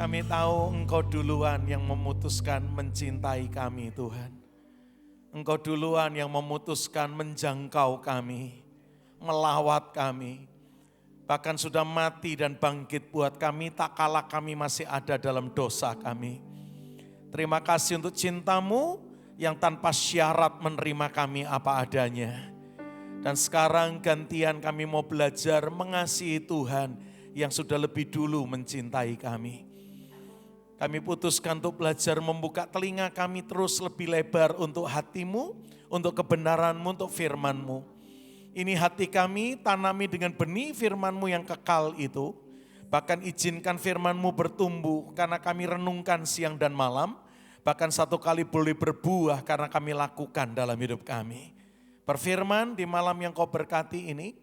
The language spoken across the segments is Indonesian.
Kami tahu Engkau duluan yang memutuskan mencintai kami Tuhan. Engkau duluan yang memutuskan menjangkau kami, melawat kami. Bahkan sudah mati dan bangkit buat kami tak kala kami masih ada dalam dosa kami. Terima kasih untuk cinta-Mu yang tanpa syarat menerima kami apa adanya. Dan sekarang gantian kami mau belajar mengasihi Tuhan yang sudah lebih dulu mencintai kami. Kami putuskan untuk belajar membuka telinga kami terus lebih lebar untuk hati-Mu, untuk kebenaran-Mu, untuk firman-Mu. Ini hati kami tanami dengan benih firman-Mu yang kekal itu. Bahkan izinkan firman-Mu bertumbuh karena kami renungkan siang dan malam. Bahkan satu kali boleh berbuah karena kami lakukan dalam hidup kami. Berfirman di malam yang Kau berkati ini,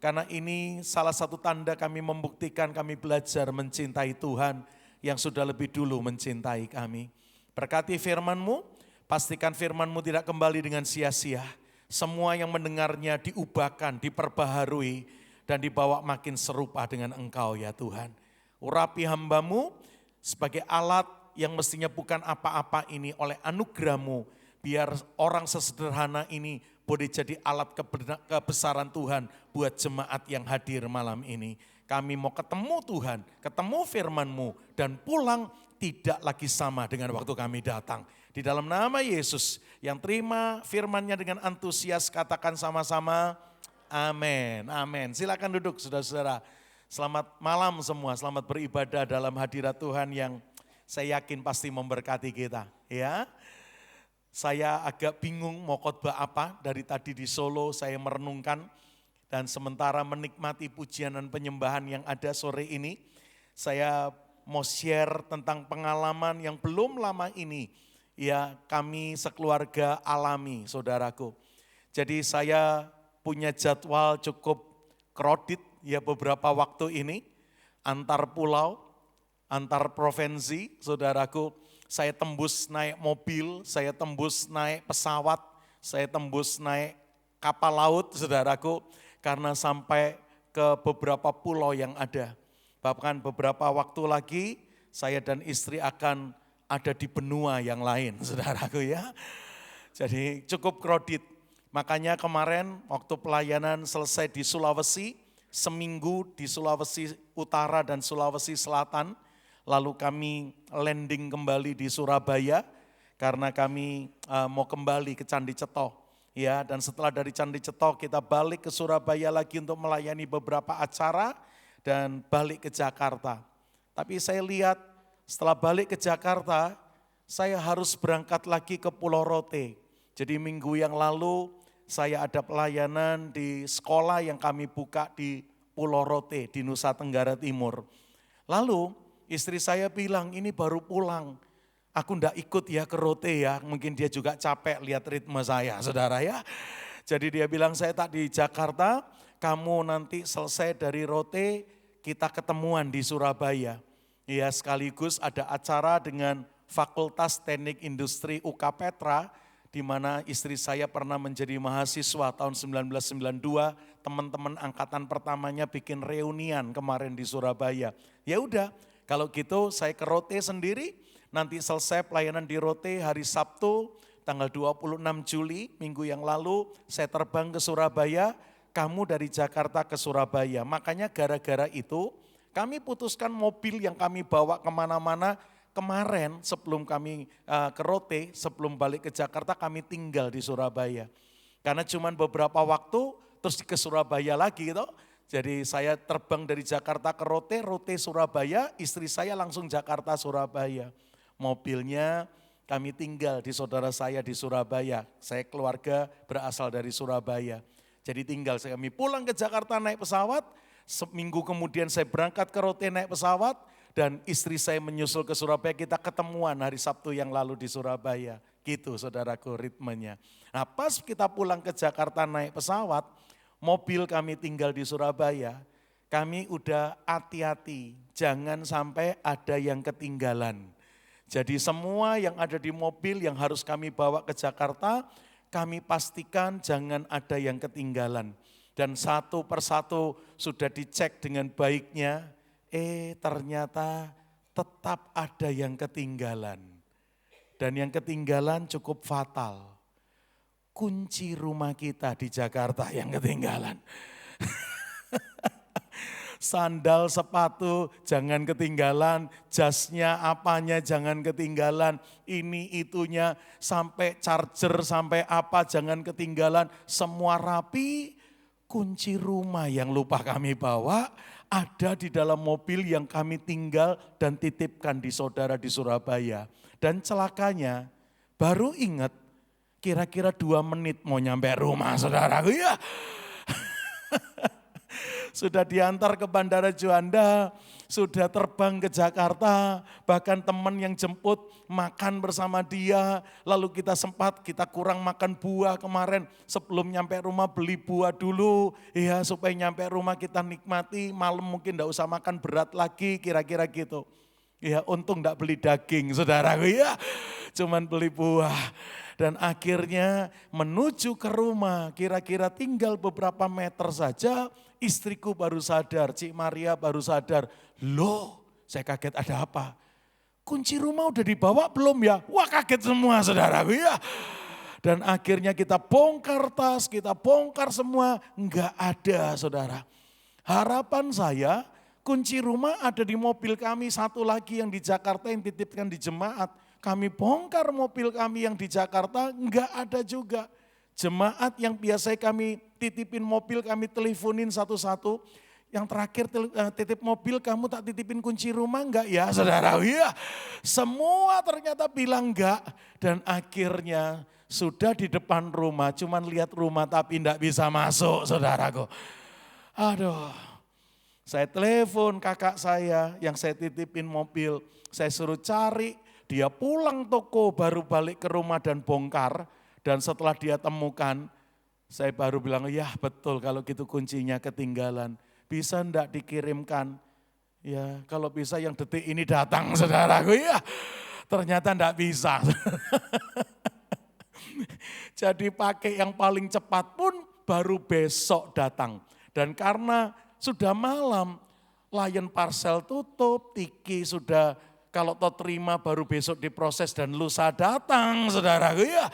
karena ini salah satu tanda kami membuktikan kami belajar mencintai Tuhan yang sudah lebih dulu mencintai kami. Berkati firman-Mu, pastikan firman-Mu tidak kembali dengan sia-sia. Semua yang mendengarnya diubahkan, diperbaharui, dan dibawa makin serupa dengan Engkau ya Tuhan. Urapi hamba-Mu sebagai alat yang mestinya bukan apa-apa ini oleh anugerah-Mu, biar orang sesederhana ini boleh jadi alat kebesaran Tuhan buat jemaat yang hadir malam ini. Kami mau ketemu Tuhan, ketemu firman-Mu, dan pulang tidak lagi sama dengan waktu kami datang. Di dalam nama Yesus yang terima firman-Nya dengan antusias, katakan sama-sama, amin, amin. Silakan duduk saudara-saudara. Selamat malam semua, selamat beribadah dalam hadirat Tuhan yang saya yakin pasti memberkati kita. Ya, saya agak bingung mau khotbah apa, dari tadi di Solo saya merenungkan. Dan sementara menikmati pujian dan penyembahan yang ada sore ini, saya mau share tentang pengalaman yang belum lama ini, ya kami sekeluarga alami saudaraku. Jadi saya punya jadwal cukup kredit ya beberapa waktu ini, antar pulau, antar provinsi saudaraku. Saya tembus naik mobil, saya tembus naik pesawat, saya tembus naik kapal laut saudaraku. Karena sampai ke beberapa pulau yang ada. Bahkan beberapa waktu lagi saya dan istri akan ada di benua yang lain, saudaraku ya. Jadi cukup kredit. Makanya kemarin waktu pelayanan selesai di Sulawesi, seminggu di Sulawesi Utara dan Sulawesi Selatan, lalu kami landing kembali di Surabaya karena kami mau kembali ke Candi Ceto. Ya, dan setelah dari Candi Ceto kita balik ke Surabaya lagi untuk melayani beberapa acara dan balik ke Jakarta. Tapi saya lihat setelah balik ke Jakarta, saya harus berangkat lagi ke Pulau Rote. Jadi minggu yang lalu saya ada pelayanan di sekolah yang kami buka di Pulau Rote di Nusa Tenggara Timur. Lalu istri saya bilang ini baru pulang. Aku enggak ikut ya ke Rote ya, mungkin dia juga capek lihat ritme saya, saudara ya. Jadi dia bilang saya tak di Jakarta, kamu nanti selesai dari Rote, kita ketemuan di Surabaya. Ya sekaligus ada acara dengan Fakultas Teknik Industri UK Petra, di mana istri saya pernah menjadi mahasiswa tahun 1992, teman-teman angkatan pertamanya bikin reunian kemarin di Surabaya. Ya udah, kalau gitu saya ke Rote sendiri. Nanti selesai pelayanan di Rote hari Sabtu tanggal 26 Juli minggu yang lalu saya terbang ke Surabaya, kamu dari Jakarta ke Surabaya. Makanya gara-gara itu kami putuskan mobil yang kami bawa kemana-mana kemarin sebelum kami ke Rote, sebelum balik ke Jakarta kami tinggal di Surabaya. Karena cuma beberapa waktu terus ke Surabaya lagi gitu. Jadi saya terbang dari Jakarta ke Rote, Rote Surabaya, istri saya langsung Jakarta Surabaya. Mobilnya kami tinggal di saudara saya di Surabaya. Saya keluarga berasal dari Surabaya. Jadi tinggal kami pulang ke Jakarta naik pesawat. Seminggu kemudian saya berangkat ke Rote naik pesawat. Dan istri saya menyusul ke Surabaya. Kita ketemuan hari Sabtu yang lalu di Surabaya. Gitu saudaraku ritmenya. Nah pas kita pulang ke Jakarta naik pesawat. Mobil kami tinggal di Surabaya. Kami udah hati-hati. Jangan sampai ada yang ketinggalan. Jadi semua yang ada di mobil yang harus kami bawa ke Jakarta, kami pastikan jangan ada yang ketinggalan. Dan satu persatu sudah dicek dengan baiknya, ternyata tetap ada yang ketinggalan. Dan yang ketinggalan cukup fatal. Kunci rumah kita di Jakarta yang ketinggalan. Sandal, sepatu jangan ketinggalan, jasnya apanya jangan ketinggalan, ini itunya sampai charger sampai apa jangan ketinggalan, semua rapi. Kunci rumah yang lupa kami bawa ada di dalam mobil yang kami tinggal dan titipkan di saudara di Surabaya. Dan celakanya baru ingat kira-kira 2 menit mau nyampe rumah saudaraku ya. Sudah diantar ke Bandara Juanda, sudah terbang ke Jakarta, bahkan teman yang jemput makan bersama dia, lalu kita kurang makan buah kemarin, sebelum nyampe rumah beli buah dulu, ya supaya nyampe rumah kita nikmati, malam mungkin enggak usah makan berat lagi, kira-kira gitu. Ya untung enggak beli daging saudaraku ya, cuman beli buah. Dan akhirnya menuju ke rumah, kira-kira tinggal beberapa meter saja, istriku baru sadar, Cik Maria baru sadar, loh saya kaget ada apa? Kunci rumah udah dibawa belum ya? Wah kaget semua saudaraku ya. Dan akhirnya kita bongkar tas, kita bongkar semua, enggak ada saudara. Harapan saya kunci rumah ada di mobil kami, satu lagi yang di Jakarta yang dititipkan di jemaat. Kami bongkar mobil kami yang di Jakarta, enggak ada juga. Jemaat yang biasa kami titipin mobil, kami teleponin satu-satu. Yang terakhir titip mobil, kamu tak titipin kunci rumah enggak ya saudara? Ya, semua ternyata bilang enggak. Dan akhirnya sudah di depan rumah, cuman lihat rumah tapi enggak bisa masuk saudaraku. Aduh, saya telepon kakak saya yang saya titipin mobil, saya suruh cari. Dia pulang toko baru balik ke rumah dan bongkar. Dan setelah dia temukan, saya baru bilang, ya betul kalau gitu kuncinya ketinggalan. Bisa enggak dikirimkan? Ya kalau bisa yang detik ini datang saudaraku ya. Ternyata enggak bisa. Jadi pakai yang paling cepat pun baru besok datang. Dan karena sudah malam, Lion Parcel tutup, Tiki sudah kalau toh terima baru besok diproses dan lusa datang saudaraku ya.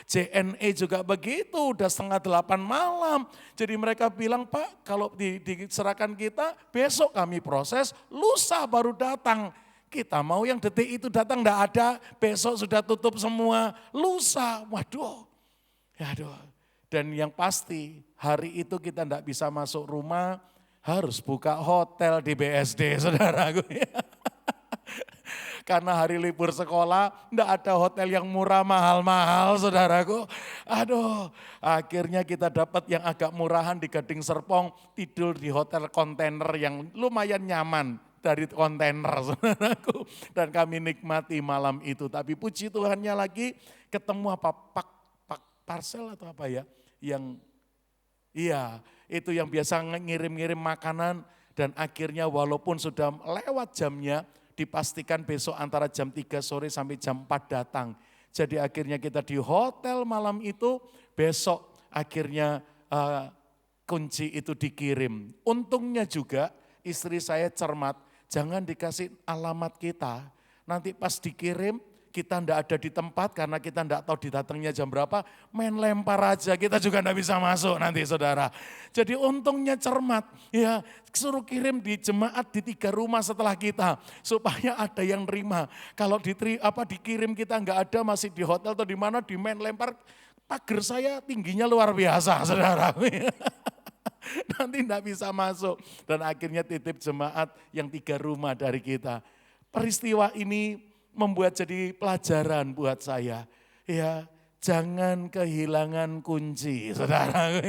JNE juga begitu, udah 7:30 malam. Jadi mereka bilang, Pak kalau diserahkan kita besok kami proses, lusa baru datang. Kita mau yang detik itu datang enggak ada, besok sudah tutup semua, lusa. Waduh, aduh. Dan yang pasti hari itu kita enggak bisa masuk rumah, harus buka hotel di BSD saudaraku ya. Karena hari libur sekolah, enggak ada hotel yang murah mahal-mahal saudaraku. Aduh, akhirnya kita dapat yang agak murahan di Gading Serpong, tidur di hotel kontainer yang lumayan nyaman dari kontainer saudaraku. Dan kami nikmati malam itu, tapi puji Tuhannya lagi ketemu apa, parcel atau apa ya, yang iya itu yang biasa ngirim-ngirim makanan dan akhirnya walaupun sudah lewat jamnya, dipastikan besok antara jam 3 sore sampai jam 4 datang. Jadi akhirnya kita di hotel malam itu, besok akhirnya kunci itu dikirim. Untungnya juga istri saya cermat, jangan dikasih alamat kita. Nanti pas dikirim kita enggak ada di tempat karena kita enggak tahu didatangnya jam berapa, main lempar aja, kita juga enggak bisa masuk nanti saudara. Jadi untungnya cermat, ya suruh kirim di jemaat di 3 rumah setelah kita, supaya ada yang nerima. Kalau dikirim kita enggak ada, masih di hotel atau di mana, di main lempar, pagar saya tingginya luar biasa saudara. Nanti enggak bisa masuk dan akhirnya titip jemaat yang 3 rumah dari kita. Peristiwa ini membuat jadi pelajaran buat saya. Ya, jangan kehilangan kunci, saudara.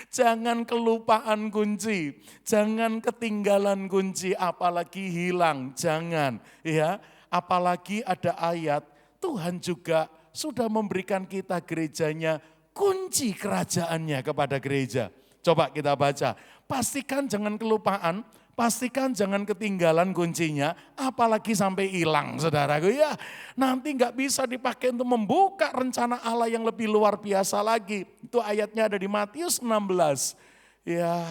Jangan kelupaan kunci, jangan ketinggalan kunci, apalagi hilang, jangan. Ya, apalagi ada ayat, Tuhan juga sudah memberikan kita gerejanya, kunci kerajaannya kepada gereja. Coba kita baca, pastikan jangan kelupaan, pastikan jangan ketinggalan kuncinya, apalagi sampai hilang saudaraku ya. Nanti nggak bisa dipakai untuk membuka rencana Allah yang lebih luar biasa lagi. Itu ayatnya ada di Matius 16. Ya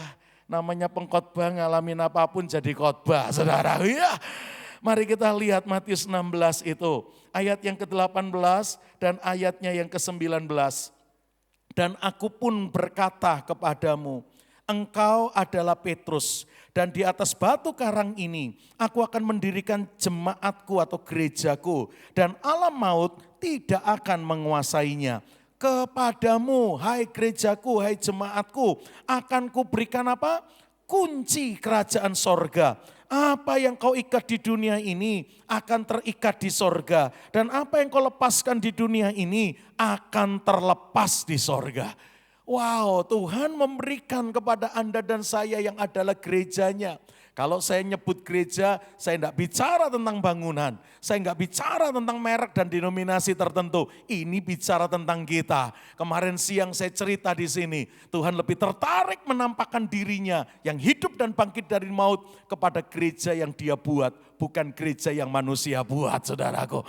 namanya pengkhotbah ngalamin apapun jadi khotbah saudaraku ya. Mari kita lihat Matius 16 itu. Ayat yang ke-18 dan ayatnya yang ke-19. Dan aku pun berkata kepadamu, engkau adalah Petrus, dan di atas batu karang ini aku akan mendirikan jemaatku atau gerejaku, dan alam maut tidak akan menguasainya. Kepadamu, hai gerejaku, hai jemaatku, akan kuberikan apa? Kunci kerajaan sorga. Apa yang kau ikat di dunia ini akan terikat di sorga. Dan apa yang kau lepaskan di dunia ini akan terlepas di sorga. Wow, Tuhan memberikan kepada Anda dan saya yang adalah gerejanya. Kalau saya nyebut gereja, saya tidak bicara tentang bangunan. Saya tidak bicara tentang merek dan denominasi tertentu. Ini bicara tentang kita. Kemarin siang saya cerita di sini. Tuhan lebih tertarik menampakkan dirinya yang hidup dan bangkit dari maut kepada gereja yang Dia buat. Bukan gereja yang manusia buat, saudaraku.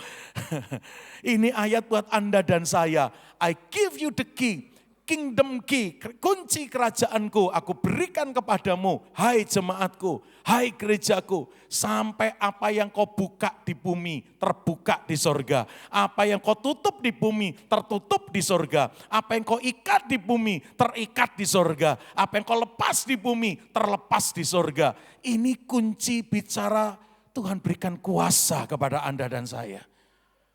Ini ayat buat Anda dan saya. I give you the key. Kingdom key, kunci kerajaanku aku berikan kepadamu, hai jemaatku, hai gerejaku. Sampai apa yang kau buka di bumi, terbuka di sorga. Apa yang kau tutup di bumi, tertutup di sorga. Apa yang kau ikat di bumi, terikat di sorga. Apa yang kau lepas di bumi, terlepas di sorga. Ini kunci bicara Tuhan berikan kuasa kepada Anda dan saya.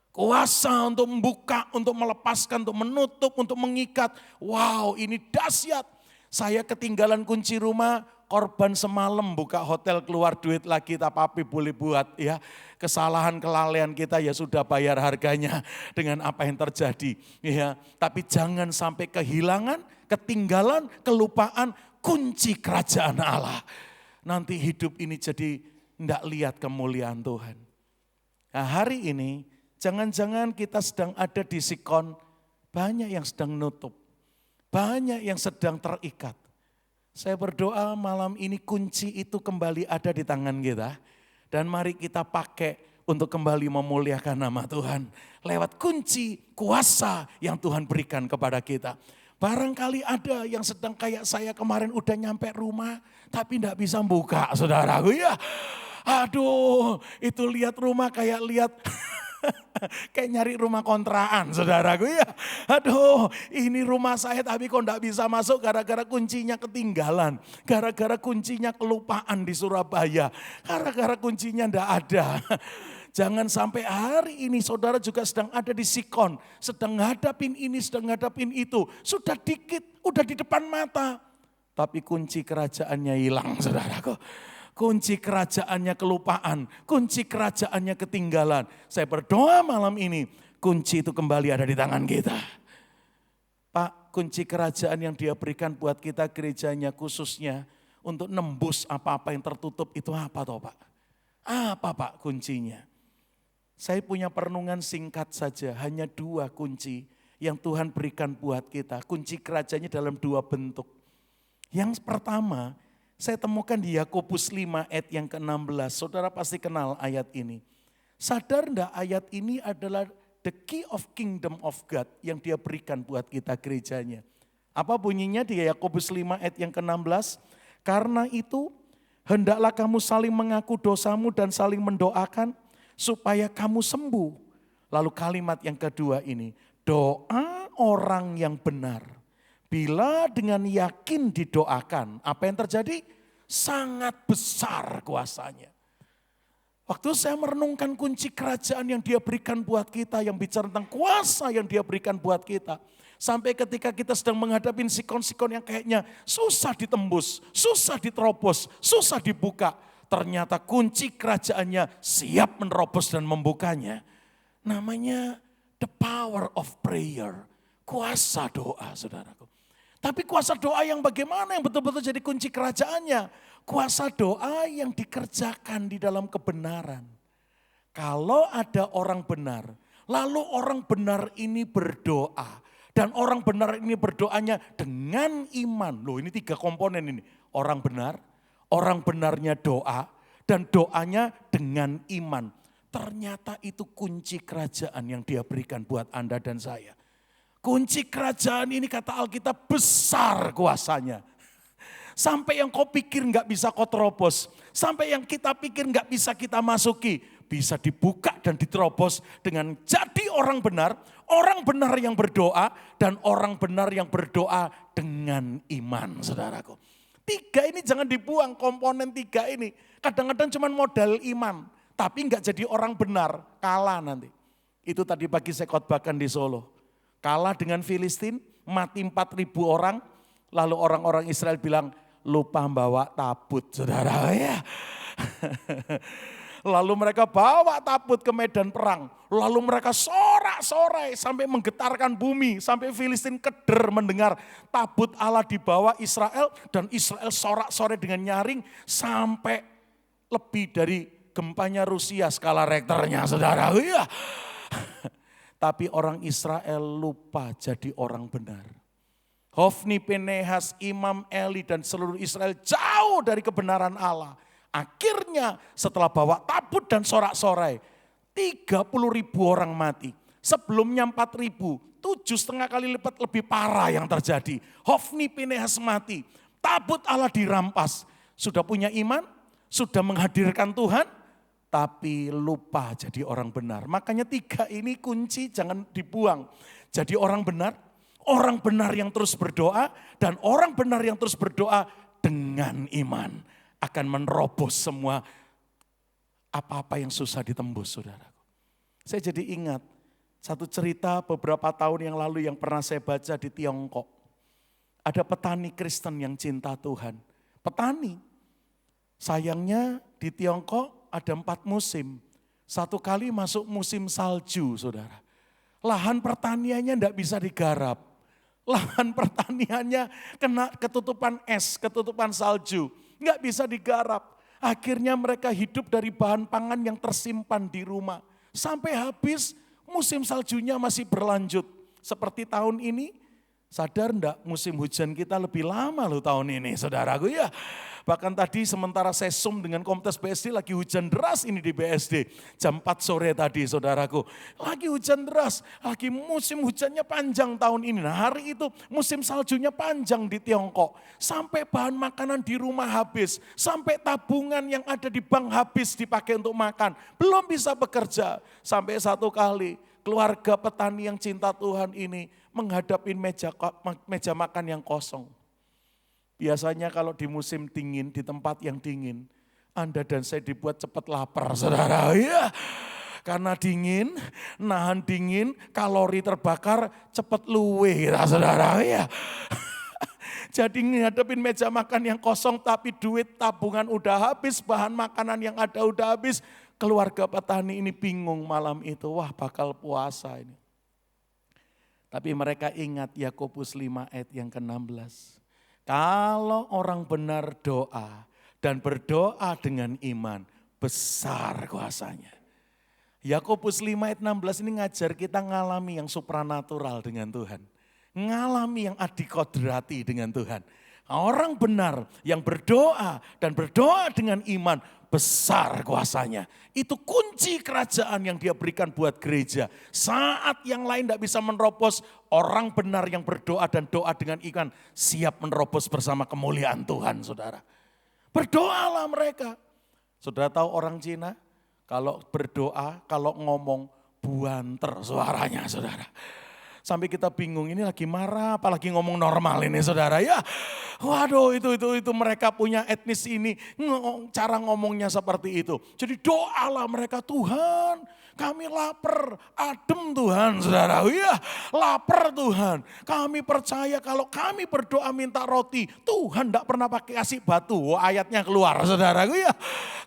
Kuasa untuk membuka, untuk melepaskan, untuk menutup, untuk mengikat. Wow, ini dahsyat. Saya ketinggalan kunci rumah, korban semalam buka hotel, keluar duit lagi, tapi boleh buat ya. Kesalahan kelalaian kita ya sudah bayar harganya dengan apa yang terjadi. Ya, tapi jangan sampai kehilangan, ketinggalan, kelupaan kunci kerajaan Allah. Nanti hidup ini jadi tidak lihat kemuliaan Tuhan. Nah, hari ini jangan-jangan kita sedang ada di sikon, banyak yang sedang nutup, banyak yang sedang terikat. Saya berdoa malam ini kunci itu kembali ada di tangan kita. Dan mari kita pakai untuk kembali memuliakan nama Tuhan. Lewat kunci kuasa yang Tuhan berikan kepada kita. Barangkali ada yang sedang kayak saya kemarin udah nyampe rumah, tapi tidak bisa buka, saudaraku ya. Aduh, itu lihat rumah kayak lihat... Kayak nyari rumah kontrakan, saudaraku ya. Aduh, ini rumah saya tapi kok enggak bisa masuk gara-gara kuncinya ketinggalan. Gara-gara kuncinya kelupaan di Surabaya. Gara-gara kuncinya enggak ada. Jangan sampai hari ini saudara juga sedang ada di sikon. Sedang ngadapin ini, sedang ngadapin itu. Sudah dikit, udah di depan mata. Tapi kunci kerajaannya hilang, saudaraku. Kunci kerajaannya kelupaan, kunci kerajaannya ketinggalan. Saya berdoa malam ini, kunci itu kembali ada di tangan kita. Pak, kunci kerajaan yang Dia berikan buat kita gerejanya khususnya untuk nembus apa-apa yang tertutup itu apa toh Pak? Apa Pak kuncinya? Saya punya perenungan singkat saja, hanya 2 kunci yang Tuhan berikan buat kita. Kunci kerajaannya dalam 2 bentuk. Yang pertama, saya temukan di Yakobus 5 ayat yang ke-16. Saudara pasti kenal ayat ini. Sadar enggak ayat ini adalah the key of kingdom of God yang Dia berikan buat kita gerejanya. Apa bunyinya di Yakobus 5 ayat yang ke-16? Karena itu hendaklah kamu saling mengaku dosamu dan saling mendoakan supaya kamu sembuh. Lalu kalimat yang kedua ini, doa orang yang benar. Bila dengan yakin didoakan, apa yang terjadi? Sangat besar kuasanya. Waktu saya merenungkan kunci kerajaan yang Dia berikan buat kita, yang bicara tentang kuasa yang Dia berikan buat kita. Sampai ketika kita sedang menghadapi sikon-sikon yang kayaknya susah ditembus, susah diterobos, susah dibuka. Ternyata kunci kerajaannya siap menerobos dan membukanya. Namanya the power of prayer, kuasa doa, saudaraku. Tapi kuasa doa yang bagaimana yang betul-betul jadi kunci kerajaannya? Kuasa doa yang dikerjakan di dalam kebenaran. Kalau ada orang benar, lalu orang benar ini berdoa. Dan orang benar ini berdoanya dengan iman. Loh, ini 3 komponen ini. Orang benar, orang benarnya doa, dan doanya dengan iman. Ternyata itu kunci kerajaan yang Dia berikan buat Anda dan saya. Kunci kerajaan ini kata Alkitab besar kuasanya. Sampai yang kau pikir nggak bisa kau terobos. Sampai yang kita pikir nggak bisa kita masuki. Bisa dibuka dan diterobos dengan jadi orang benar yang berdoa, dan orang benar yang berdoa dengan iman, saudaraku. 3 ini jangan dibuang, komponen 3 ini. Kadang-kadang cuma modal iman, tapi nggak jadi orang benar, kalah nanti. Itu tadi pagi saya khotbahkan di Solo. Kalah dengan Filistin, mati 4.000 orang, lalu orang-orang Israel bilang, lupa bawa tabut, saudara. Ya. Lalu mereka bawa tabut ke medan perang. Lalu mereka sorak-sorai sampai menggetarkan bumi. Sampai Filistin keder mendengar tabut Allah dibawa Israel. Dan Israel sorak-sorai dengan nyaring sampai lebih dari gempanya Rusia skala Richternya, saudara. Ya. Tapi orang Israel lupa jadi orang benar. Hofni, Pinehas, Imam Eli dan seluruh Israel jauh dari kebenaran Allah. Akhirnya setelah bawa tabut dan sorak-sorai, 30.000 orang mati. Sebelumnya 4.000, 7,5 kali lipat lebih parah yang terjadi. Hofni, Pinehas mati, tabut Allah dirampas. Sudah punya iman, sudah menghadirkan Tuhan, tapi lupa jadi orang benar. Makanya 3 ini kunci, jangan dibuang. Jadi orang benar yang terus berdoa, dan orang benar yang terus berdoa dengan iman akan menerobos semua apa-apa yang susah ditembus, saudaraku. Saya jadi ingat satu cerita beberapa tahun yang lalu yang pernah saya baca di Tiongkok. Ada petani Kristen yang cinta Tuhan. Petani. Sayangnya di Tiongkok ada 4 musim. 1 kali masuk musim salju, saudara. Lahan pertaniannya tidak bisa digarap. Lahan pertaniannya kena ketutupan es, ketutupan salju. Nggak bisa digarap. Akhirnya mereka hidup dari bahan pangan yang tersimpan di rumah. Sampai habis musim saljunya masih berlanjut. Seperti tahun ini, sadar enggak musim hujan kita lebih lama loh tahun ini, saudaraku ya. Bahkan tadi sementara saya Zoom dengan komunitas BSD lagi hujan deras ini di BSD. Jam 4 sore tadi, saudaraku. Lagi hujan deras, lagi musim hujannya panjang tahun ini. Nah, hari itu musim saljunya panjang di Tiongkok. Sampai bahan makanan di rumah habis. Sampai tabungan yang ada di bank habis dipakai untuk makan. Belum bisa bekerja. Sampai 1 kali keluarga petani yang cinta Tuhan ini menghadapi meja makan yang kosong. Biasanya kalau di musim dingin, di tempat yang dingin, Anda dan saya dibuat cepat lapar, saudara. Ya, karena dingin, nahan dingin, kalori terbakar, cepat luwe, saudara. Ya. Jadi ngadepin meja makan yang kosong, tapi duit tabungan udah habis, bahan makanan yang ada udah habis. Keluarga petani ini bingung malam itu, wah bakal puasa ini. Tapi mereka ingat Yakobus 5 ayat yang ke-16. Kalau orang benar doa dan berdoa dengan iman, besar kuasanya. Yakobus 5 ayat 16 ini ngajar kita ngalami yang supranatural dengan Tuhan. Ngalami yang adikodrati dengan Tuhan. Orang benar yang berdoa dan berdoa dengan iman, besar kuasanya. Itu kunci kerajaan yang dia berikan buat gereja. Saat yang lain tidak bisa menerobos, orang benar yang berdoa dan doa dengan iman siap menerobos bersama kemuliaan Tuhan, saudara. Berdoalah mereka. Saudara tahu orang Cina, kalau berdoa, kalau ngomong, buanter suaranya, saudara. Sampai kita bingung, ini lagi marah apalagi ngomong normal ini, saudara ya. Waduh, itu mereka punya etnis ini, cara ngomongnya seperti itu. Jadi doalah mereka, Tuhan kami lapar, adem Tuhan, saudara. Ya, lapar Tuhan. Kami percaya kalau kami berdoa minta roti, Tuhan tidak pernah pakai kasih batu. Oh, ayatnya keluar, saudara. Ya,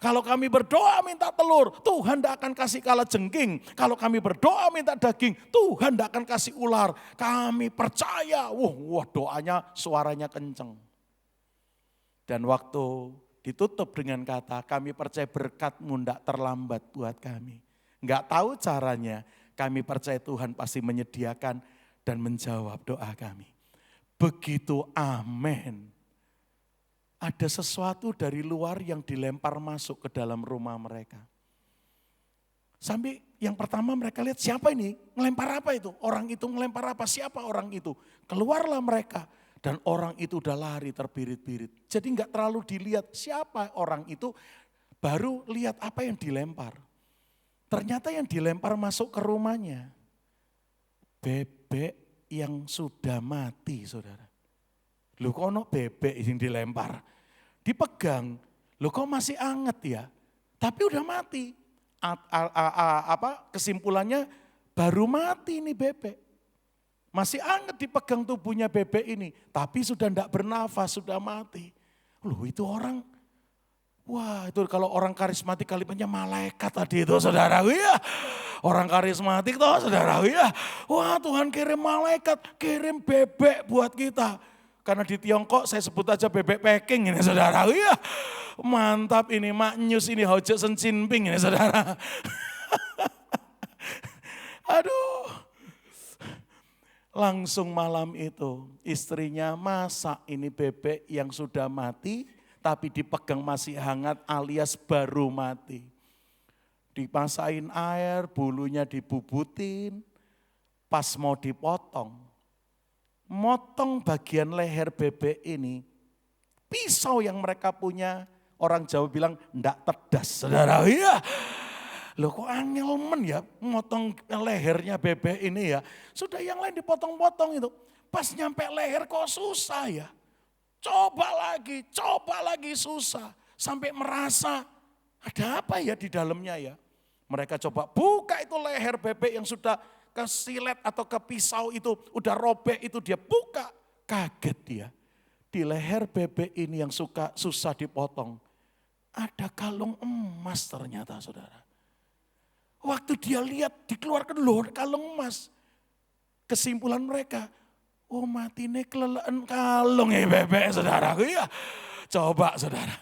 kalau kami berdoa minta telur, Tuhan tidak akan kasih kalajengking. Kalau kami berdoa minta daging, Tuhan tidak akan kasih ular. Kami percaya, wah doanya suaranya kenceng. Dan waktu ditutup dengan kata, kami percaya berkat-Mu tidak terlambat buat kami. Enggak tahu caranya, kami percaya Tuhan pasti menyediakan dan menjawab doa kami. Begitu amin. Ada sesuatu dari luar yang dilempar masuk ke dalam rumah mereka. Sampai yang pertama mereka lihat siapa ini, ngelempar apa itu? Orang itu ngelempar apa? Siapa orang itu? Keluarlah mereka Dan orang itu udah lari terbirit-birit. Jadi enggak terlalu dilihat siapa orang itu, baru lihat apa yang dilempar. Ternyata yang dilempar masuk ke rumahnya. Bebek yang sudah mati, saudara. Loh kok ono bebek yang dilempar? Dipegang, loh kok masih anget ya? Tapi udah mati. Kesimpulannya baru mati nih bebek. Masih anget dipegang tubuhnya bebek ini. Tapi sudah tidak bernafas, sudah mati. Loh itu orang, wah itu kalau orang karismatik kalimatnya malaikat tadi itu saudara. Ya. Orang karismatik toh saudara. Ya. Wah Tuhan kirim malaikat, kirim bebek buat kita. Karena di Tiongkok saya sebut aja bebek Peking ini saudara. Ya. Mantap ini maknyus ini Hojo Sen Jinping ini saudara. Aduh. Langsung malam itu istrinya masak ini bebek yang sudah mati tapi dipegang masih hangat alias baru mati. Dipasain air, bulunya dibubutin, pas mau dipotong. Motong bagian leher bebek ini, pisau yang mereka punya, orang Jawa bilang ndak tedas saudara. Iya. Loh kok angel men ya motong lehernya bebek ini ya. Sudah yang lain dipotong-potong itu. Pas nyampe leher kok susah ya. Coba lagi susah. Sampai merasa ada apa ya di dalamnya ya. Mereka coba buka itu leher bebek yang sudah kesilet atau ke pisau itu. Udah robek itu dia buka. Kaget dia. Di leher bebek ini yang susah dipotong. Ada kalung emas ternyata saudara. Waktu dia lihat dikeluarkan loh kalung emas. Kesimpulan mereka, oh mati nih kelelehan kalung ya bebek saudara. Ya, coba saudara.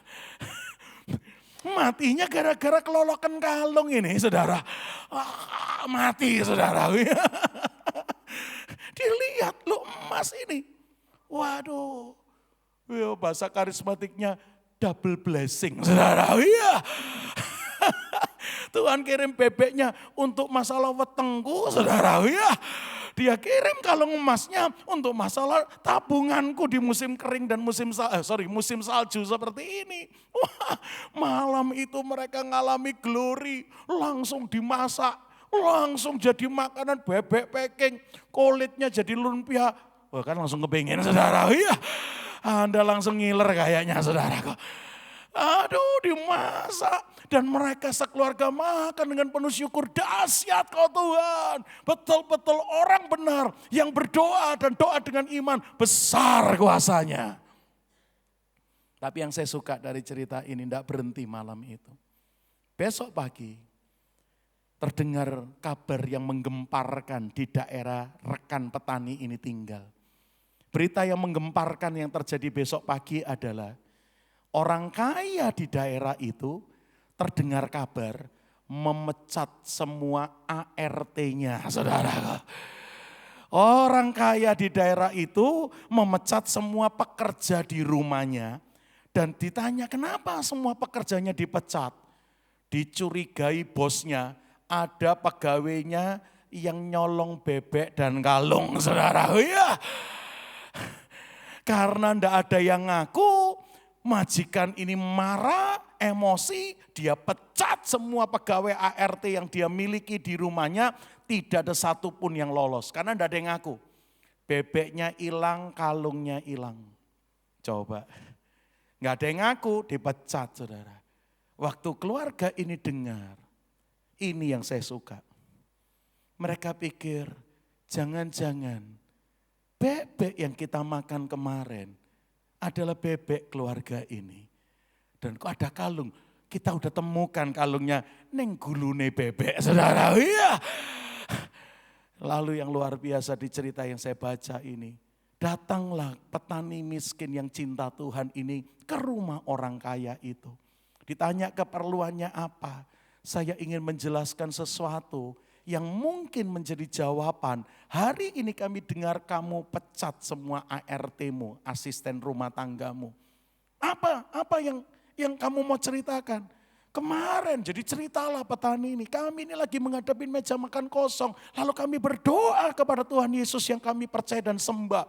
Matinya gara-gara kelolokan kalung ini saudara. Mati saudara. Ya. Dilihat lo emas ini. Waduh. Ya, bahasa karismatiknya double blessing saudara. Ya. Tuhan kirim bebeknya untuk masalah wetengku saudara. Ya, dia kirim kalung emasnya untuk masalah tabunganku di musim kering dan musim salju seperti ini. Wah, malam itu mereka ngalami glory, langsung dimasak, langsung jadi makanan bebek Peking, kulitnya jadi lumpia. Wah kan langsung kepengen saudara. Ya, Anda langsung ngiler kayaknya saudara. Aduh dimasak. Dan mereka sekeluarga makan dengan penuh syukur. Dahsyat kau Tuhan. Betul-betul orang benar yang berdoa dan doa dengan iman. Besar kuasanya. Tapi yang saya suka dari cerita ini tidak berhenti malam itu. Besok pagi terdengar kabar yang menggemparkan di daerah rekan petani ini tinggal. Berita yang menggemparkan yang terjadi besok pagi adalah orang kaya di daerah itu terdengar kabar memecat semua ART-nya, saudara. Orang kaya di daerah itu memecat semua pekerja di rumahnya dan ditanya kenapa semua pekerjanya dipecat. Dicurigai bosnya ada pegawainya yang nyolong bebek dan kalung, saudara. Ya. Karena enggak ada yang ngaku, majikan ini marah, emosi, dia pecat semua pegawai ART yang dia miliki di rumahnya, tidak ada satupun yang lolos. Karena tidak ada yang ngaku. Bebeknya hilang, kalungnya hilang. Coba, nggak ada yang ngaku, dipecat saudara. Waktu keluarga ini dengar, ini yang saya suka. Mereka pikir, jangan-jangan bebek yang kita makan kemarin adalah bebek keluarga ini. Dan kok ada kalung, kita udah temukan kalungnya, neng gulune bebek saudara. Iya. Lalu yang luar biasa di cerita yang saya baca ini, datanglah petani miskin yang cinta Tuhan ini ke rumah orang kaya itu. Ditanya keperluannya apa, saya ingin menjelaskan sesuatu yang mungkin menjadi jawaban. Hari ini kami dengar kamu pecat semua ART-mu, asisten rumah tanggamu. Apa yang kamu mau ceritakan? Kemarin jadi ceritalah petani ini, kami ini lagi menghadapi meja makan kosong. Lalu kami berdoa kepada Tuhan Yesus yang kami percaya dan sembah.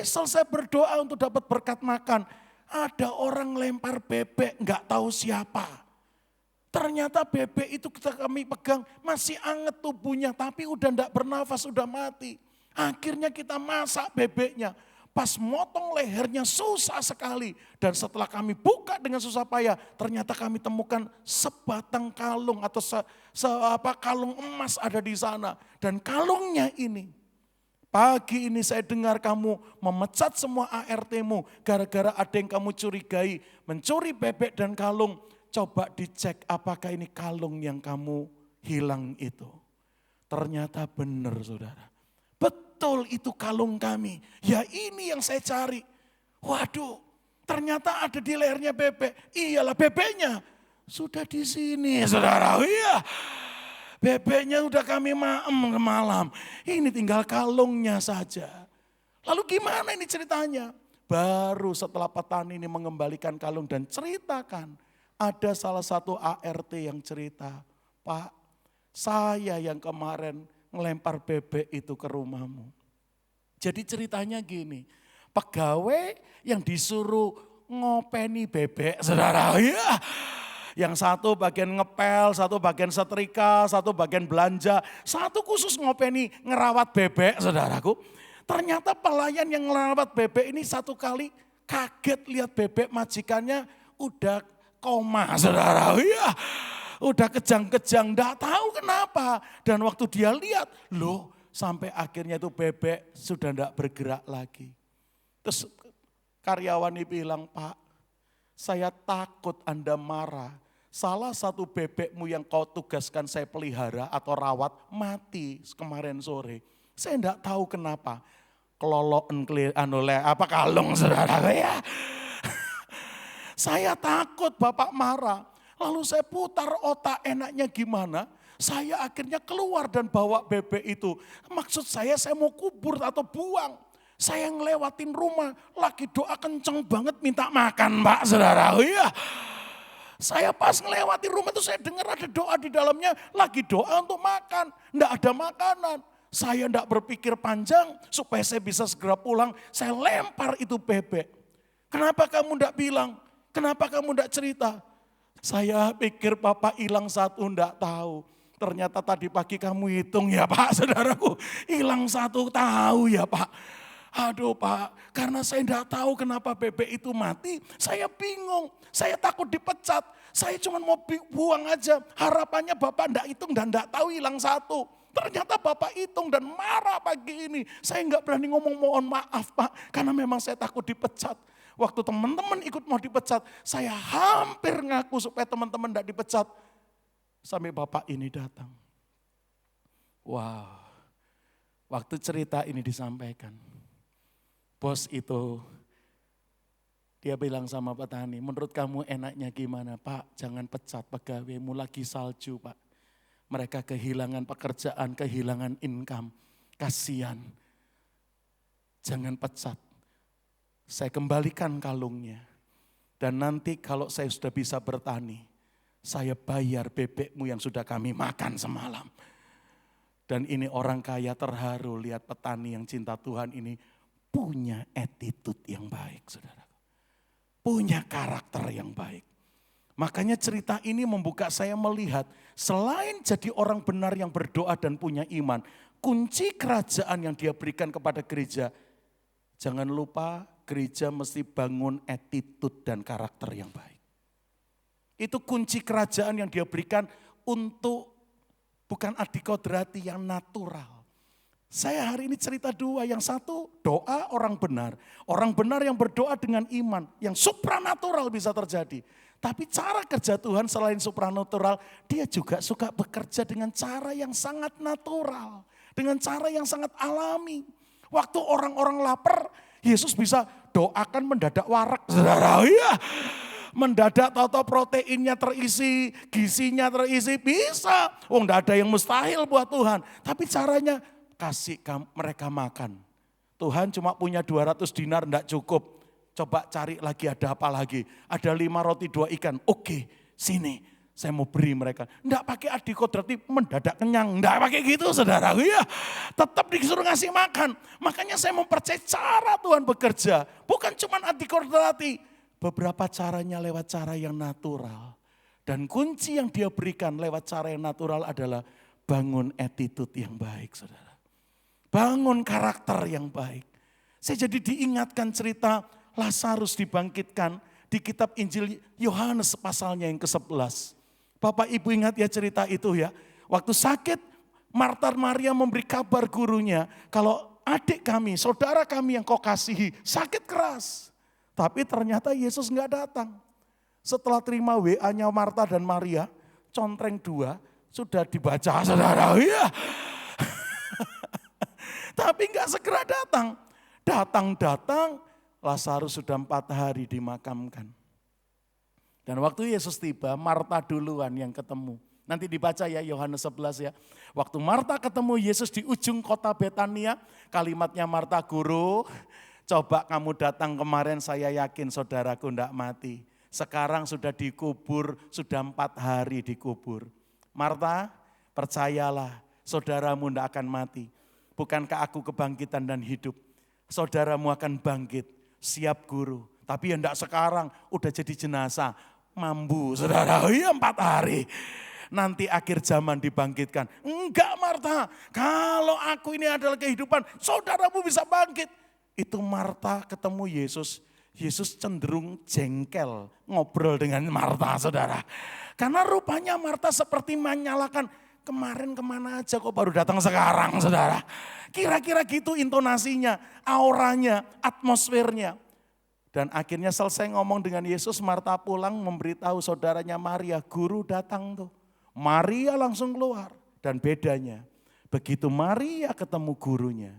Selesai berdoa untuk dapat berkat makan. Ada orang lempar bebek, nggak tahu siapa. Ternyata bebek itu kami pegang masih anget tubuhnya, tapi udah enggak bernafas, udah mati. Akhirnya kita masak bebeknya. Pas motong lehernya susah sekali. Dan setelah kami buka dengan susah payah, ternyata kami temukan sebatang kalung atau kalung emas ada di sana. Dan kalungnya ini, pagi ini saya dengar kamu memecat semua ART-mu gara-gara ada yang kamu curigai, mencuri bebek dan kalung. Coba dicek apakah ini kalung yang kamu hilang itu. Ternyata benar saudara. Betul itu kalung kami. Ya ini yang saya cari. Waduh, ternyata ada di lehernya bebek. Iyalah bebeknya sudah di sini saudara. Iya, bebeknya udah kami malam. Ini tinggal kalungnya saja. Lalu gimana ini ceritanya? Baru setelah petani ini mengembalikan kalung dan ceritakan. Ada salah satu ART yang cerita, Pak, saya yang kemarin ngelempar bebek itu ke rumahmu. Jadi ceritanya gini, pegawai yang disuruh ngopeni bebek, saudara, ya. Yang satu bagian ngepel, satu bagian setrika, satu bagian belanja, satu khusus ngopeni ngerawat bebek, saudaraku. Ternyata pelayan yang ngerawat bebek ini satu kali kaget lihat bebek majikannya udah koma, saudara, ya. Udah kejang-kejang, enggak tahu kenapa. Dan waktu dia lihat, loh sampai akhirnya itu bebek sudah enggak bergerak lagi. Terus karyawan ini bilang, Pak, saya takut Anda marah. Salah satu bebekmu yang kau tugaskan saya pelihara atau rawat mati kemarin sore. Saya enggak tahu kenapa. Keloloan kalung saudara ya. Saya takut Bapak marah. Lalu saya putar otak enaknya gimana. Saya akhirnya keluar dan bawa bebek itu. Maksud saya mau kubur atau buang. Saya ngelewatin rumah. Lagi doa kenceng banget minta makan Pak saudara. Iya. Saya pas ngelewatin rumah itu saya dengar ada doa di dalamnya. Lagi doa untuk makan. Nggak ada makanan. Saya nggak berpikir panjang supaya saya bisa segera pulang. Saya lempar itu bebek. Kenapa kamu nggak bilang? Kenapa kamu nggak cerita? Saya pikir Bapak hilang satu, nggak tahu. Ternyata tadi pagi kamu hitung ya Pak, saudaraku. Hilang satu, tahu ya Pak. Aduh Pak, karena saya nggak tahu kenapa bebek itu mati, saya bingung. Saya takut dipecat. Saya cuma mau buang aja. Harapannya Bapak nggak hitung dan nggak tahu hilang satu. Ternyata Bapak hitung dan marah pagi ini. Saya nggak berani ngomong mohon maaf Pak, karena memang saya takut dipecat. Waktu teman-teman ikut mau dipecat, saya hampir ngaku supaya teman-teman tidak dipecat. Sampai Bapak ini datang. Wow, waktu cerita ini disampaikan. Bos itu, dia bilang sama petani, menurut kamu enaknya gimana Pak? Jangan pecat pegawaimu, lagi salju Pak. Mereka kehilangan pekerjaan, kehilangan income. Kasihan. Jangan pecat. Saya kembalikan kalungnya. Dan nanti kalau saya sudah bisa bertani, saya bayar bebekmu yang sudah kami makan semalam. Dan ini orang kaya terharu lihat petani yang cinta Tuhan ini punya attitude yang baik, saudara. Punya karakter yang baik. Makanya cerita ini membuka saya melihat selain jadi orang benar yang berdoa dan punya iman, kunci kerajaan yang dia berikan kepada gereja, jangan lupa gereja mesti bangun attitude dan karakter yang baik. Itu kunci kerajaan yang dia berikan untuk bukan adikodrati yang natural. Saya hari ini cerita dua, yang satu doa orang benar. Orang benar yang berdoa dengan iman, yang supranatural bisa terjadi. Tapi cara kerja Tuhan selain supranatural, dia juga suka bekerja dengan cara yang sangat natural. Dengan cara yang sangat alami. Waktu orang-orang lapar, Yesus bisa doakan mendadak warak, saudara. Iya. Mendadak tahu-tahu proteinnya terisi, gizinya terisi, bisa. Enggak ada yang mustahil buat Tuhan. Tapi caranya kasih mereka makan. Tuhan cuma punya 200 dinar enggak cukup. Coba cari lagi ada apa lagi. Ada 5 roti 2 ikan. Oke, sini. saya mau beri mereka. Enggak pakai adikodrati mendadak kenyang, enggak pakai gitu saudara. Ya, tetap disuruh ngasih makan. Makanya saya mempercayai cara Tuhan bekerja. Bukan cuma adikodrati, beberapa caranya lewat cara yang natural. Dan kunci yang dia berikan lewat cara yang natural adalah bangun attitude yang baik saudara. Bangun karakter yang baik. Saya jadi diingatkan cerita Lazarus dibangkitkan di kitab Injil Yohanes pasalnya yang ke-11. Bapak Ibu ingat ya cerita itu ya. Waktu sakit, Marta Maria memberi kabar gurunya kalau adik kami, saudara kami yang kau kasihi sakit keras. Tapi ternyata Yesus enggak datang. Setelah terima WA-nya Marta dan Maria, contreng 2 sudah dibaca saudara. Ya. Tapi enggak segera datang. Datang-datang, Lazarus sudah 4 hari dimakamkan. Dan waktu Yesus tiba, Marta duluan yang ketemu. Nanti dibaca ya Yohanes 11 ya. Waktu Marta ketemu Yesus di ujung kota Betania, kalimatnya Marta, Guru, coba kamu datang kemarin saya yakin saudaraku enggak mati. Sekarang sudah dikubur, sudah 4 hari dikubur. Marta, percayalah saudaramu enggak akan mati. Bukankah aku kebangkitan dan hidup? Saudaramu akan bangkit, siap Guru. Tapi ya enggak sekarang, udah jadi jenazah. Mambu saudara, iya 4 hari. Nanti akhir zaman dibangkitkan. Enggak Marta, kalau aku ini adalah kehidupan, saudaramu bisa bangkit. Itu Marta ketemu Yesus, Yesus cenderung jengkel ngobrol dengan Marta saudara. Karena rupanya Marta seperti menyalahkan, kemarin kemana aja kok baru datang sekarang saudara. Kira-kira gitu intonasinya, auranya, atmosfernya. Dan akhirnya selesai ngomong dengan Yesus, Marta pulang memberitahu saudaranya Maria, Guru datang tuh. Maria langsung keluar. Dan bedanya, begitu Maria ketemu gurunya,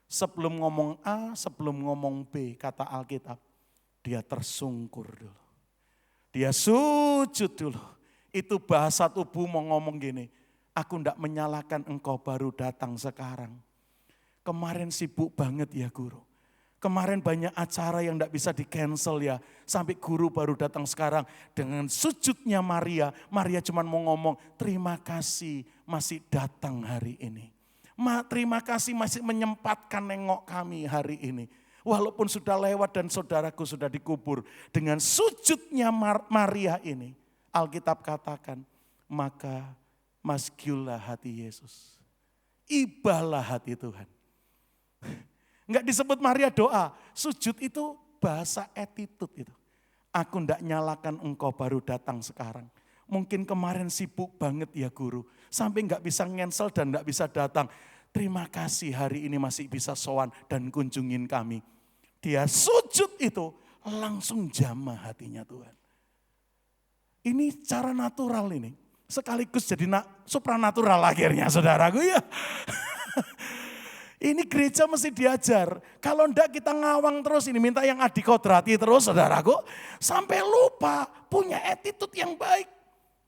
sebelum ngomong A, sebelum ngomong B, kata Alkitab, dia tersungkur dulu. Dia sujud dulu. Itu bahasa tubuh mau ngomong gini, aku enggak menyalahkan engkau baru datang sekarang. Kemarin sibuk banget ya Guru. Kemarin banyak acara yang enggak bisa di-cancel ya. Sampai Guru baru datang sekarang. Dengan sujudnya Maria, Maria cuma mau ngomong, terima kasih masih datang hari ini. Terima kasih masih menyempatkan nengok kami hari ini. Walaupun sudah lewat dan saudaraku sudah dikubur. Dengan sujudnya Maria ini, Alkitab katakan, maka masgiullah hati Yesus. Ibahlah hati Tuhan. Enggak disebut Maria doa, sujud itu bahasa attitude itu. Aku enggak nyalakan engkau baru datang sekarang. Mungkin kemarin sibuk banget ya Guru, sampai enggak bisa ngensel dan enggak bisa datang. Terima kasih hari ini masih bisa sowan dan kunjungin kami. Dia sujud itu langsung jamah hatinya Tuhan. Ini cara natural ini, sekaligus jadi supranatural akhirnya saudaraku ya. Ini gereja mesti diajar. Kalau enggak kita ngawang terus ini minta yang adikodrati terus saudaraku. Sampai lupa punya attitude yang baik.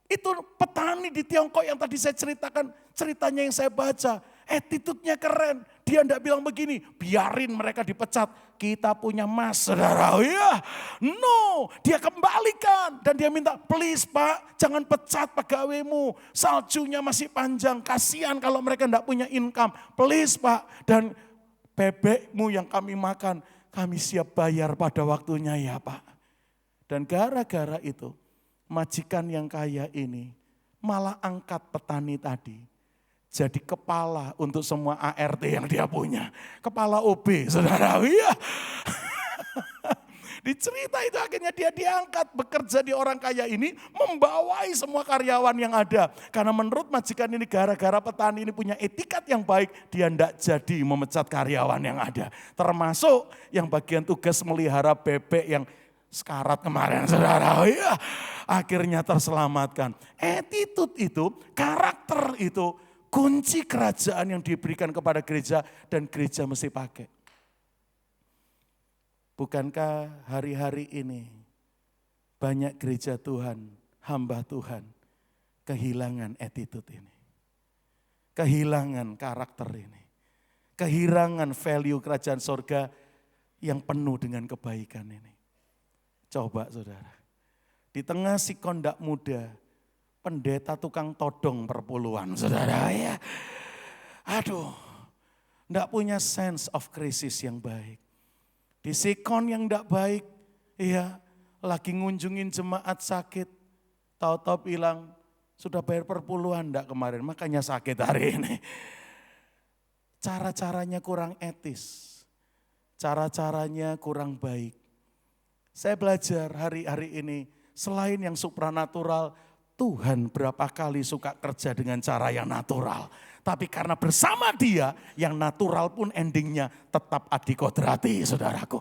Itu petani di Tiongkok yang tadi saya ceritakan. Ceritanya yang saya baca. Attitude-nya keren. Dia enggak bilang begini. Biarin mereka dipecat. Kita punya emas saudara. Ya, no. Dia kembalikan. Dan dia minta please Pak. Jangan pecat pegawaimu. Saljunya masih panjang. Kasihan kalau mereka enggak punya income. Please Pak. Dan bebekmu yang kami makan. Kami siap bayar pada waktunya ya Pak. Dan gara-gara itu. Majikan yang kaya ini. Malah angkat petani tadi. Jadi kepala untuk semua ART yang dia punya. Kepala OB, saudara. Iya. Di cerita itu akhirnya dia diangkat bekerja di orang kaya ini. Membawai semua karyawan yang ada. Karena menurut majikan ini gara-gara petani ini punya etikat yang baik. Dia tidak jadi memecat karyawan yang ada. Termasuk yang bagian tugas melihara bebek yang sekarat kemarin saudara. Iya. Akhirnya terselamatkan. Attitude itu, karakter itu. Kunci kerajaan yang diberikan kepada gereja dan gereja mesti pakai. Bukankah hari-hari ini banyak gereja Tuhan, hamba Tuhan kehilangan attitude ini. Kehilangan karakter ini. Kehilangan value kerajaan sorga yang penuh dengan kebaikan ini. Coba saudara, di tengah si kondak muda, pendeta tukang todong perpuluhan, saudara ya. Aduh, enggak punya sense of crisis yang baik. Di sikon yang enggak baik, iya, lagi ngunjungin jemaat sakit, tahu-tahu bilang, sudah bayar perpuluhan enggak kemarin, makanya sakit hari ini. Cara-caranya kurang etis, cara-caranya kurang baik. Saya belajar hari-hari ini, selain yang supranatural, Tuhan berapa kali suka kerja dengan cara yang natural. Tapi karena bersama Dia, yang natural pun endingnya tetap adikodrati, saudaraku.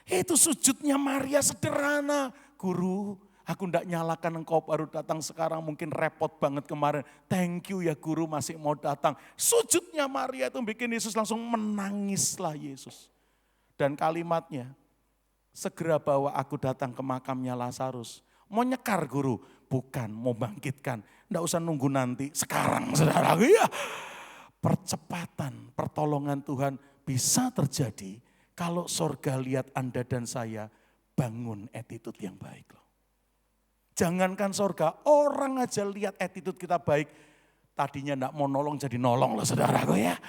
Itu sujudnya Maria sederhana. Guru, aku enggak nyalakan engkau baru datang sekarang, mungkin repot banget kemarin. Thank you ya guru masih mau datang. Sujudnya Maria itu bikin Yesus langsung menangislah Yesus. Dan kalimatnya, segera bawa aku datang ke makamnya Lazarus. Mau nyekar guru? Bukan, mau bangkitkan. Enggak usah nunggu nanti, sekarang saudara. Ya. Percepatan, pertolongan Tuhan bisa terjadi kalau sorga lihat Anda dan saya bangun attitude yang baik loh. Jangankan sorga, orang aja lihat attitude kita baik. Tadinya enggak mau nolong jadi nolong loh saudaraku ya.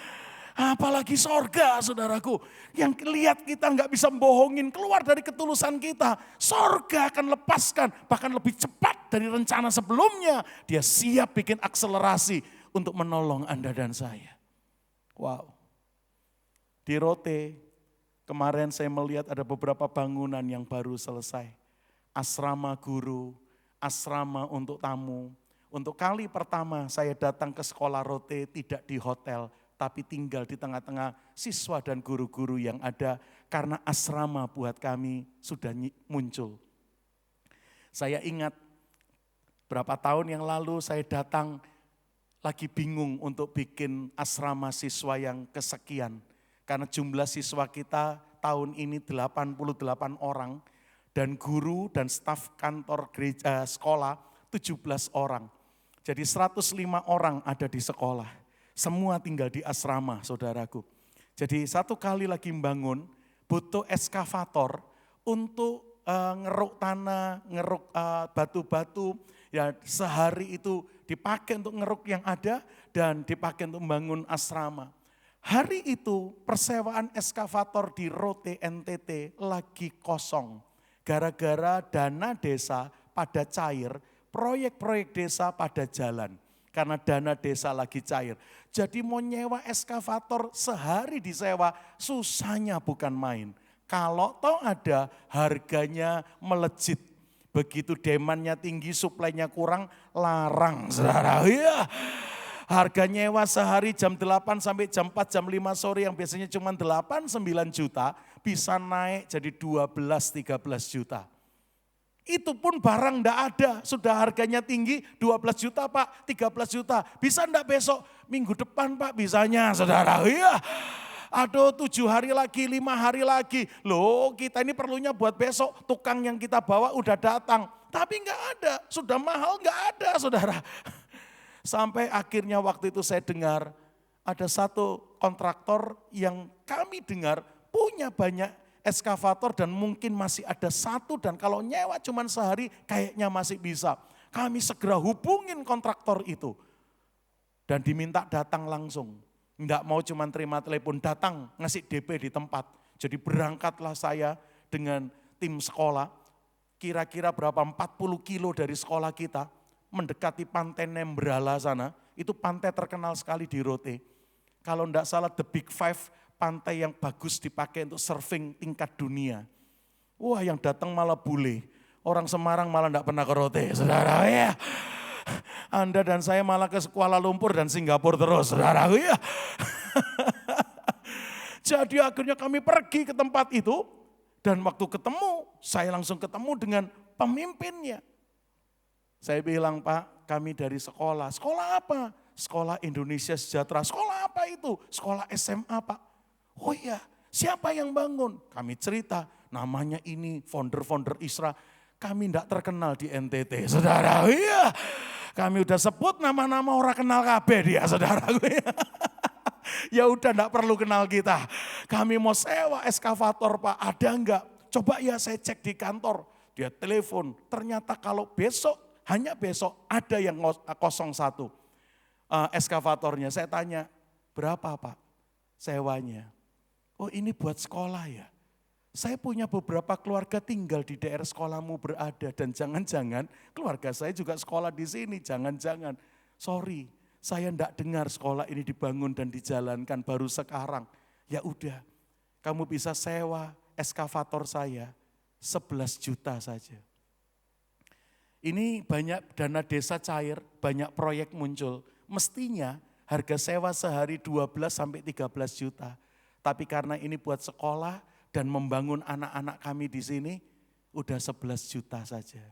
Apalagi sorga saudaraku. Yang lihat kita enggak bisa bohongin keluar dari ketulusan kita. Sorga akan lepaskan bahkan lebih cepat dari rencana sebelumnya. Dia siap bikin akselerasi untuk menolong Anda dan saya. Wow. Di Rote kemarin saya melihat ada beberapa bangunan yang baru selesai. Asrama guru, asrama untuk tamu. Untuk kali pertama saya datang ke sekolah Rote tidak di hotel, tapi tinggal di tengah-tengah siswa dan guru-guru yang ada karena asrama buat kami sudah muncul. Saya ingat berapa tahun yang lalu saya datang lagi bingung untuk bikin asrama siswa yang kesekian. Karena jumlah siswa kita tahun ini 88 orang dan guru dan staf kantor gereja sekolah 17 orang. Jadi 105 orang ada di sekolah. Semua tinggal di asrama, saudaraku. Jadi satu kali lagi membangun, butuh eskavator untuk ngeruk tanah, ngeruk batu-batu. Ya sehari itu dipakai untuk ngeruk yang ada dan dipakai untuk membangun asrama. Hari itu persewaan eskavator di Rote NTT lagi kosong. Gara-gara dana desa pada cair, proyek-proyek desa pada jalan. Karena dana desa lagi cair. Jadi mau nyewa eskavator sehari disewa, susahnya bukan main. Kalau toh ada, harganya melejit. Begitu demandnya tinggi, suplainya kurang, larang saudara. Ya. Harga nyewa sehari jam 8 sampai jam 4, jam 5 sore yang biasanya cuma 8-9 juta, bisa naik jadi 12-13 juta. Itu pun barang enggak ada, sudah harganya tinggi 12 juta Pak, 13 juta. Bisa enggak besok? Minggu depan Pak bisanya saudara. Iya. Aduh 7 hari lagi, 5 hari lagi. Loh kita ini perlunya buat besok, tukang yang kita bawa udah datang. Tapi enggak ada, sudah mahal enggak ada saudara. Sampai akhirnya waktu itu saya dengar ada satu kontraktor yang kami dengar punya banyak eskavator dan mungkin masih ada satu dan kalau nyewa cuma sehari kayaknya masih bisa. Kami segera hubungin kontraktor itu dan diminta datang langsung. Enggak mau cuma terima telepon, datang ngasih DP di tempat. Jadi berangkatlah saya dengan tim sekolah, kira-kira berapa 40 kilo dari sekolah kita, mendekati pantai Nembrala sana, itu pantai terkenal sekali di Rote. Kalau enggak salah The Big Five, pantai yang bagus dipakai untuk surfing tingkat dunia. Wah yang datang malah bule. Orang Semarang malah enggak pernah ke Rote, saudara ya. Anda dan saya malah ke Kuala Lumpur dan Singapura terus, saudara ya. Jadi akhirnya kami pergi ke tempat itu. Dan waktu ketemu, saya langsung ketemu dengan pemimpinnya. Saya bilang, Pak kami dari sekolah. Sekolah apa? Sekolah Indonesia Sejahtera. Sekolah apa itu? Sekolah SMA Pak. Oh iya, siapa yang bangun? Kami cerita, namanya ini founder-founder Isra. Kami tidak terkenal di NTT, saudara. Iya, kami udah sebut nama-nama orang kenal kabeh dia, saudara. Ya udah tidak perlu kenal kita. Kami mau sewa eskavator Pak, ada enggak? Coba ya saya cek di kantor. Dia telepon, ternyata kalau besok Hanya besok ada yang 01 eskavatornya. Saya tanya, berapa Pak sewanya? Oh ini buat sekolah ya. Saya punya beberapa keluarga tinggal di daerah sekolahmu berada dan jangan-jangan keluarga saya juga sekolah di sini, jangan-jangan. Sorry, saya enggak dengar sekolah ini dibangun dan dijalankan baru sekarang. Ya udah, kamu bisa sewa eskavator saya 11 juta saja. Ini banyak dana desa cair, banyak proyek muncul. Mestinya harga sewa sehari 12 sampai 13 juta. Tapi karena ini buat sekolah dan membangun anak-anak kami di sini, udah 11 juta saja.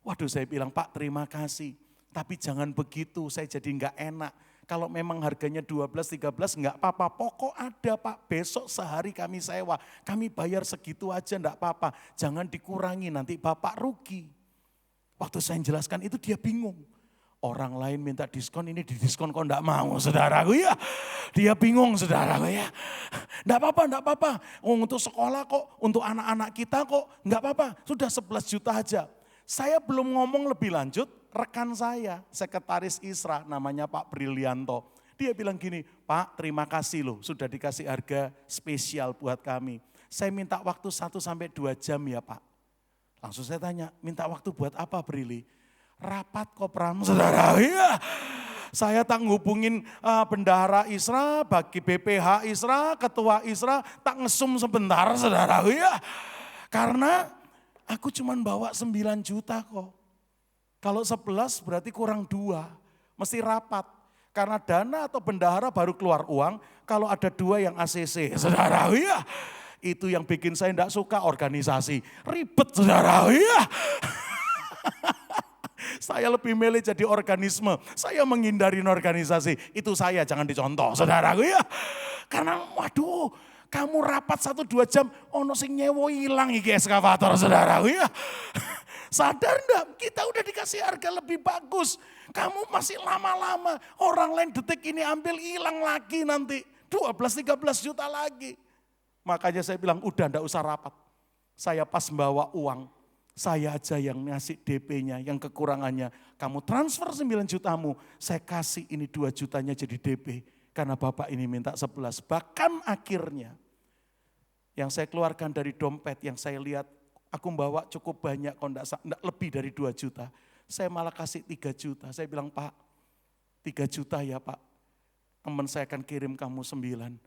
Waduh saya bilang, Pak terima kasih, tapi jangan begitu, saya jadi enggak enak. Kalau memang harganya 12-13 enggak apa-apa, pokok ada Pak, besok sehari kami sewa, kami bayar segitu aja enggak apa-apa. Jangan dikurangi, nanti Bapak rugi. Waktu saya jelaskan itu dia bingung. Orang lain minta diskon, ini didiskon kok enggak mau saudaraku ya. Dia bingung saudaraku ya. Enggak apa-apa. Untuk sekolah kok, untuk anak-anak kita kok enggak apa-apa. Sudah 11 juta aja. Saya belum ngomong lebih lanjut, rekan saya, sekretaris ISRA namanya Pak Brilianto. Dia bilang gini, Pak terima kasih loh sudah dikasih harga spesial buat kami. Saya minta waktu 1-2 jam ya Pak. Langsung saya tanya, minta waktu buat apa Brili? Rapat Kopram saudara, ya. Saya tak ngubungin bendahara ISRA, bagi BPH ISRA, ketua ISRA, tak ngesum sebentar saudara, ya. Karena aku cuma bawa 9 juta kok. Kalau 11 berarti kurang 2, mesti rapat. Karena dana atau bendahara baru keluar uang, kalau ada 2 yang ACC, saudara, ya. Itu yang bikin saya tidak suka organisasi, ribet saudara, ya. Saya lebih milih jadi organisme, saya menghindari organisasi. Itu saya, jangan dicontoh saudaraku ya. Karena waduh, kamu rapat 1-2 jam, ono sing nyewo hilang iki eskavator saudaraku ya. Sadar enggak, kita udah dikasih harga lebih bagus. Kamu masih lama-lama, orang lain detik ini ambil hilang lagi nanti. 12-13 juta lagi. Makanya saya bilang udah enggak usah rapat. Saya pas bawa uang. Saya aja yang ngasih DP-nya, yang kekurangannya. Kamu transfer 9 jutamu, saya kasih ini 2 jutanya jadi DP. Karena Bapak ini minta 11. Bahkan akhirnya, yang saya keluarkan dari dompet, yang saya lihat, aku bawa cukup banyak, kalau enggak lebih dari 2 juta. Saya malah kasih 3 juta. Saya bilang, Pak, 3 juta ya Pak. Teman saya akan kirim kamu 9.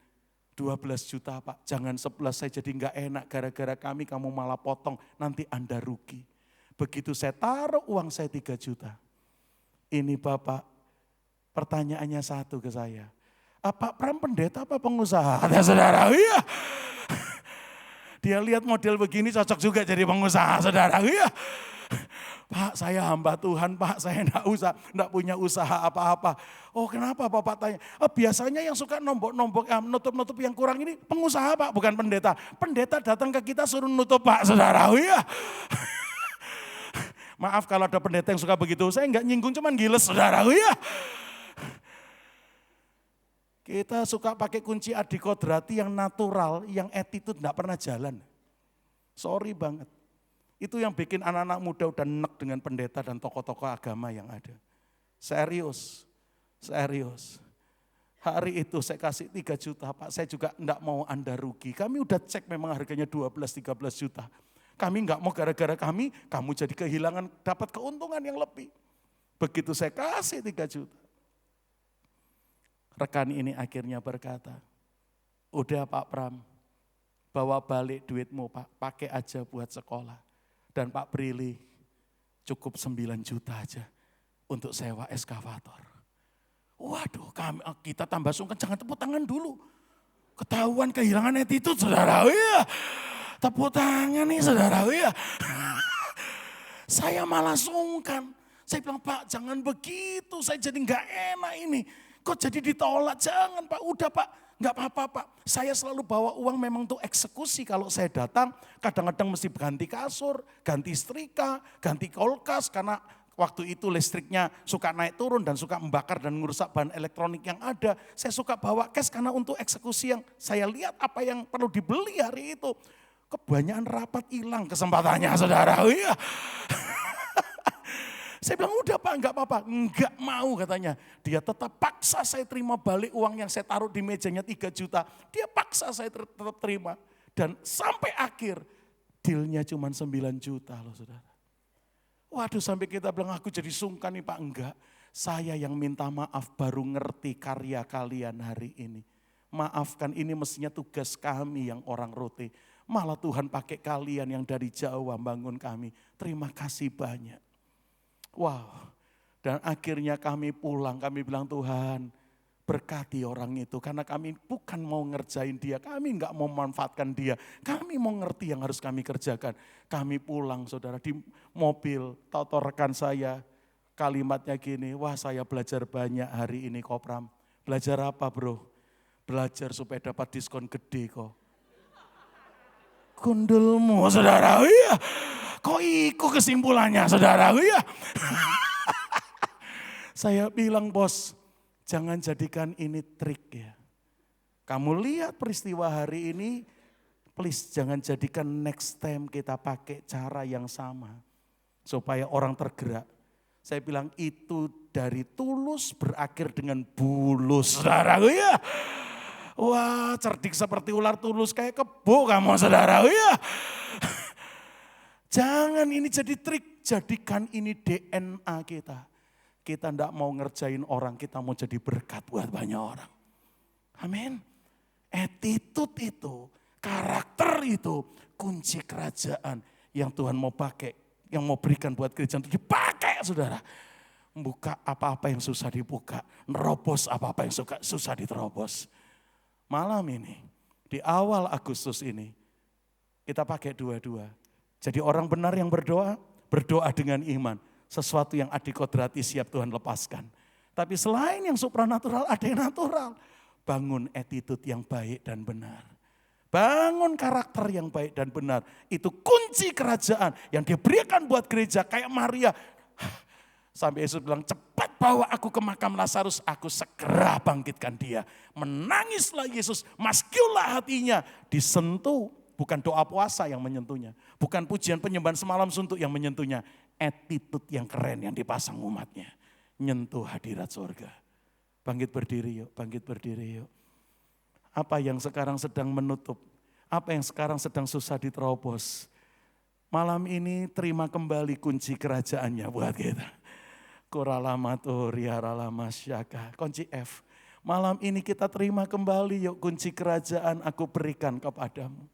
12 juta Pak, jangan 11 saya jadi enggak enak gara-gara kami kamu malah potong, nanti Anda rugi. Begitu saya taruh uang saya 3 juta. Ini Bapak, pertanyaannya satu ke saya. Pak Pram pendeta apa pengusaha? Kata saudara, iya. Dia lihat model begini cocok juga jadi pengusaha saudara, iya. Pak saya hamba Tuhan Pak, saya enggak punya usaha apa-apa. Oh kenapa Bapak tanya? Biasanya yang suka nombok-nombok, nutup-nutup yang kurang ini pengusaha Pak, bukan pendeta. Pendeta datang ke kita suruh nutup Pak, saudara. Ya. Maaf kalau ada pendeta yang suka begitu, saya enggak nyinggung cuman giles saudara. Ya. Kita suka pakai kunci adikodrati yang natural, yang attitude enggak pernah jalan. Sorry banget. Itu yang bikin anak-anak muda udah nek dengan pendeta dan tokoh-tokoh agama yang ada. Serius. Hari itu saya kasih 3 juta Pak, saya juga enggak mau Anda rugi. Kami udah cek memang harganya 12-13 juta. Kami enggak mau gara-gara kamu jadi kehilangan, dapat keuntungan yang lebih. Begitu saya kasih 3 juta. Rekan ini akhirnya berkata, udah Pak Pram, bawa balik duitmu Pak, pakai aja buat sekolah. Dan Pak Brili cukup 9 juta aja untuk sewa eskavator. Waduh kita tambah sungkan, jangan tepuk tangan dulu. Ketahuan kehilangan attitude saudara. Ya. Tepuk tangan nih saudara. Ya. Saya malah sungkan. Saya bilang Pak jangan begitu, saya jadi gak enak ini. Kok jadi ditolak, jangan Pak, udah Pak. Enggak apa-apa Pak, saya selalu bawa uang memang untuk eksekusi. Kalau saya datang kadang-kadang mesti ganti kasur, ganti setrika, ganti kulkas. Karena waktu itu listriknya suka naik turun dan suka membakar dan merusak bahan elektronik yang ada. Saya suka bawa cash karena untuk eksekusi yang saya lihat apa yang perlu dibeli hari itu. Kebanyakan rapat hilang kesempatannya saudara. Iya. Saya bilang, udah Pak, enggak apa-apa. Enggak mau katanya. Dia tetap paksa saya terima balik uang yang saya taruh di mejanya 3 juta. Dia paksa saya tetap terima. Dan sampai akhir, dealnya cuma 9 juta loh saudara. Waduh, sampai kita bilang, aku jadi sungkan nih Pak. Enggak, saya yang minta maaf baru ngerti karya kalian hari ini. Maafkan, ini mestinya tugas kami yang orang rote. Malah Tuhan pakai kalian yang dari Jawa bangun kami. Terima kasih banyak. Wow, dan akhirnya kami pulang, kami bilang Tuhan berkati orang itu. Karena kami bukan mau ngerjain dia, kami enggak mau memanfaatkan dia. Kami mau ngerti yang harus kami kerjakan. Kami pulang saudara di mobil, tahu rekan saya kalimatnya gini, wah saya belajar banyak hari ini Kopram. Belajar apa bro? Belajar supaya dapat diskon gede kok. Gundulmu saudara, iya. Kok iku kesimpulannya saudara, iya. Saya bilang bos, jangan jadikan ini trik ya. Kamu lihat peristiwa hari ini, please jangan jadikan next time kita pakai cara yang sama. Supaya orang tergerak. Saya bilang itu dari tulus berakhir dengan bulus saudara, iya. Wah, cerdik seperti ular, tulus kayak kebo kamu saudara. Ya. Jangan ini jadi trik, jadikan ini DNA kita. Kita enggak mau ngerjain orang, kita mau jadi berkat buat banyak orang. Amin. Attitude itu, karakter itu, kunci kerajaan yang Tuhan mau pakai, yang mau berikan buat gereja untuk dipakai saudara. Buka apa-apa yang susah dibuka, nerobos apa-apa yang susah diterobos. Malam ini, di awal Agustus ini, kita pakai dua-dua. Jadi orang benar yang berdoa, berdoa dengan iman. Sesuatu yang adikodrati siap Tuhan lepaskan. Tapi selain yang supranatural, ada yang natural. Bangun attitude yang baik dan benar. Bangun karakter yang baik dan benar. Itu kunci kerajaan yang diberikan buat gereja kayak Maria. Sampai Yesus bilang, cepat bawa aku ke makam Lazarus, aku segera bangkitkan dia. Menangislah Yesus, maskiulah hatinya. Disentuh, bukan doa puasa yang menyentuhnya. Bukan pujian penyembahan semalam suntuk yang menyentuhnya. Attitude yang keren yang dipasang umatnya. Nyentuh hadirat surga. Bangkit berdiri yuk, bangkit berdiri yuk. Apa yang sekarang sedang menutup, apa yang sekarang sedang susah diterobos. Malam ini terima kembali kunci kerajaannya buat kita. Kunci F. Malam ini kita terima kembali yuk kunci kerajaan aku berikan kepadamu.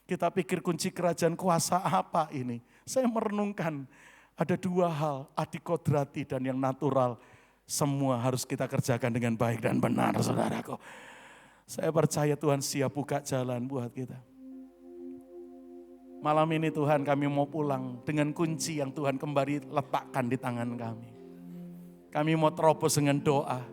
Kita pikir kunci kerajaan kuasa apa ini? Saya merenungkan ada 2 hal, adikodrati dan yang natural. Semua harus kita kerjakan dengan baik dan benar saudaraku. Saya percaya Tuhan siap buka jalan buat kita. Malam ini Tuhan kami mau pulang dengan kunci yang Tuhan kembali letakkan di tangan kami. Kami mau terobos dengan doa.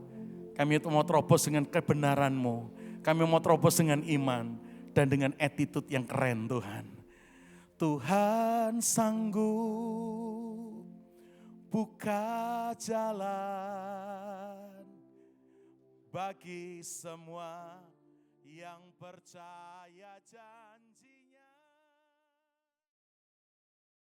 Kami mau terobos dengan kebenaran-Mu. Kami mau terobos dengan iman. Dan dengan attitude yang keren Tuhan. Tuhan sanggup buka jalan. Bagi semua yang percaya janji.